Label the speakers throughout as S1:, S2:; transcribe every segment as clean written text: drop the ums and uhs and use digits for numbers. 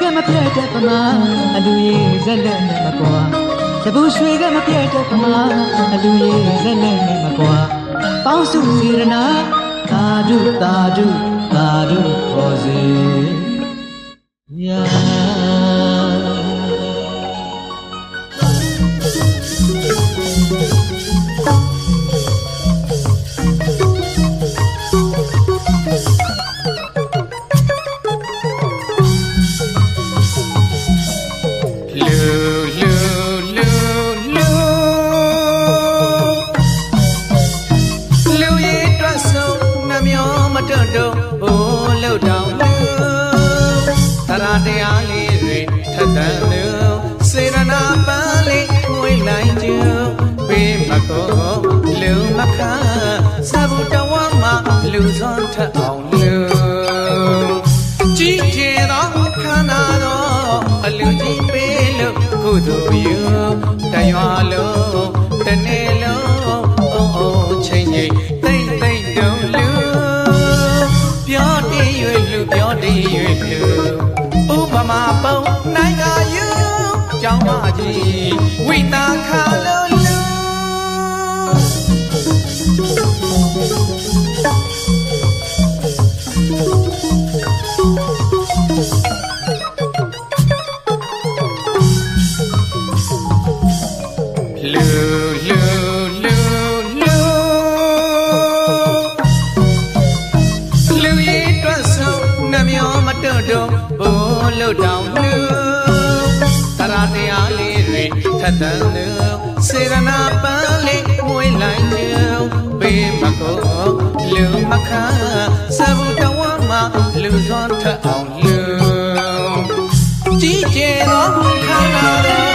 S1: ကမပြတ်တဲ့ပမာအလူရေးဇက်လက်နဲ့မကွာတပူရွှေကမပြတ်တဲ့ပမာအလူရေးဇက်လက်နဲ့မကွာပေါင်းစုစေရနာသာဓုသာဓုသာဓုပေါ်စေယာ
S2: တရားလေးတွေထက်သန်လို့စေရနာပန်းလေးငွေလိုက်ကျူဘေးမကောလူမခါစဘူးတဝမ်းမှာလူစွန်ထက်အောင်လို့ကြည်ကျင်သောခန္ဓာတော်အလူကြီးပေးလို့ကုသိုလ်ယူတရွာလုံးတနေ့လုံးအိုးအိုးချိန်ချိန်တိတ်တိတ်တုံးလူပြောတည်၍လူပြောတည်၍လူဥပမာပုံနိုင်ကယူကြောင်းမကြီးဝိတာခါလို့လူရေးတွတ်ဆုံးနှမျောမတွတ်တော့လို့တောင်းလို့တရားတရားလေးတွေထက်သန်လို့စေရနာပန်းလေးမွေးလိုက်လို့ဘေးမကောလူမခါစဘူးတဝမ်းမှာလူစွန်ထက်အောင်လို့ကြည်ကျင်သောခန္ဓာတော်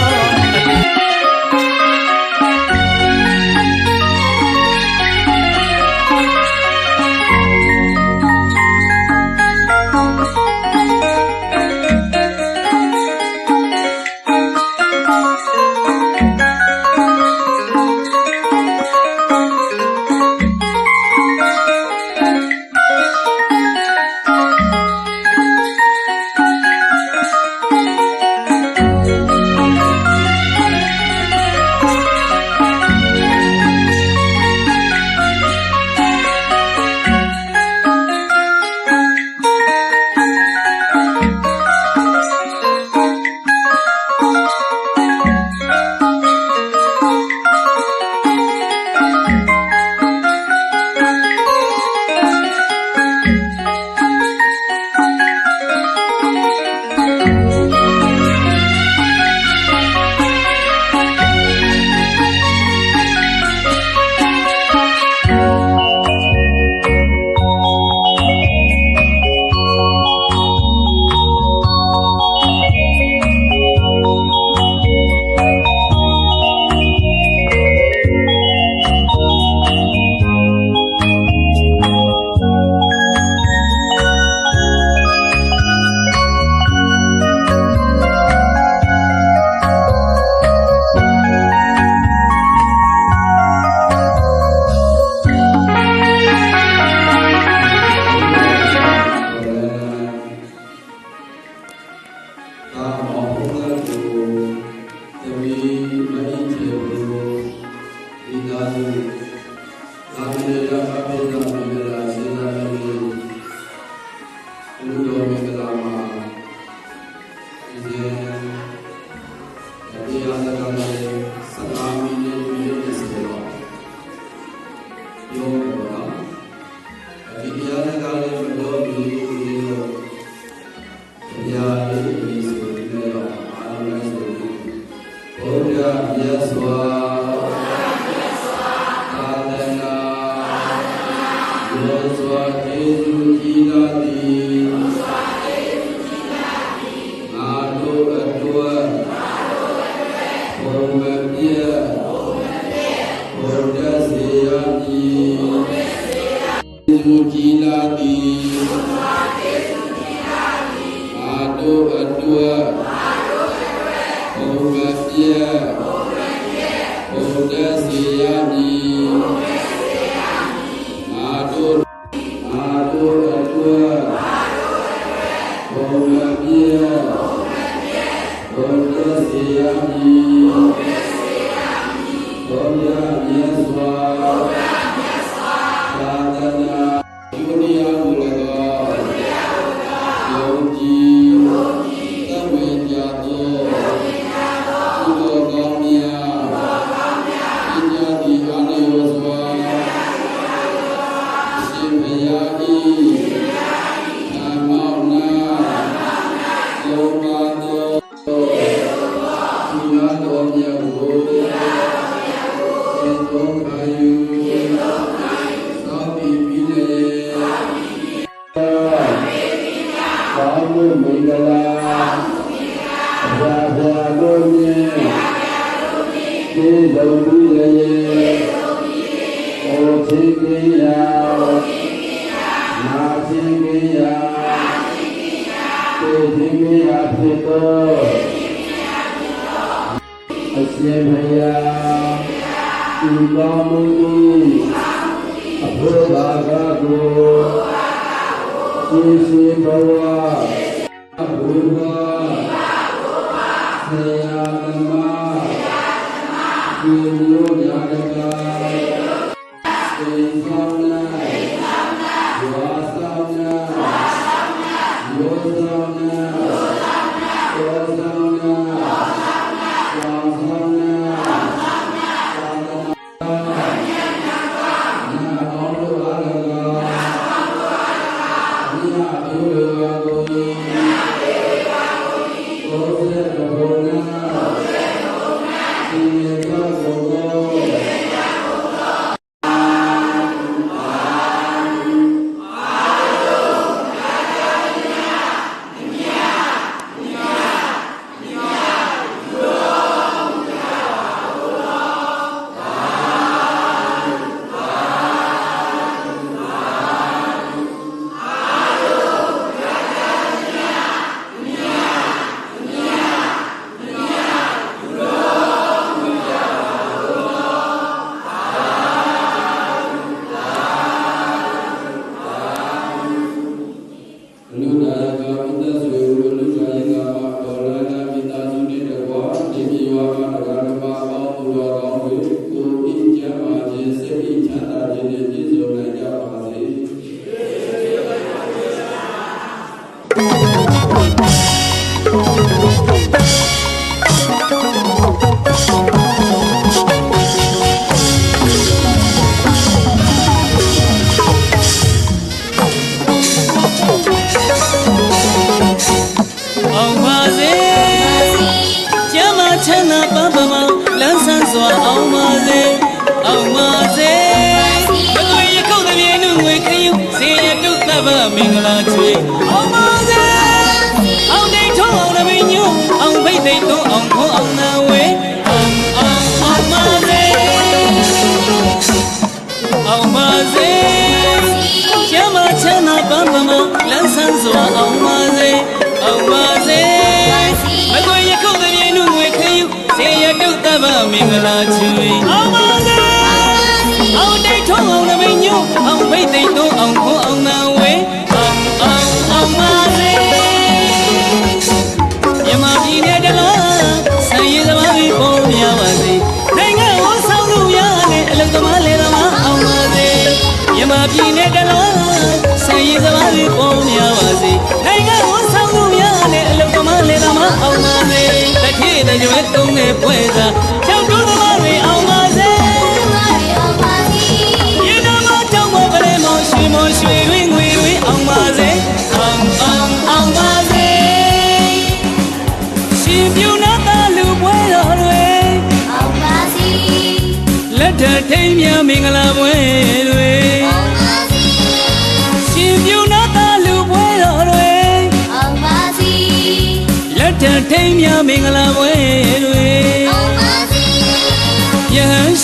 S3: Oh,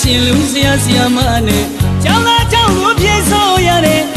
S3: ရှင်လူဆရာဆရာမနဲ့ကျောင်းသားကျောင်းကိုပြေဆိုရတယ်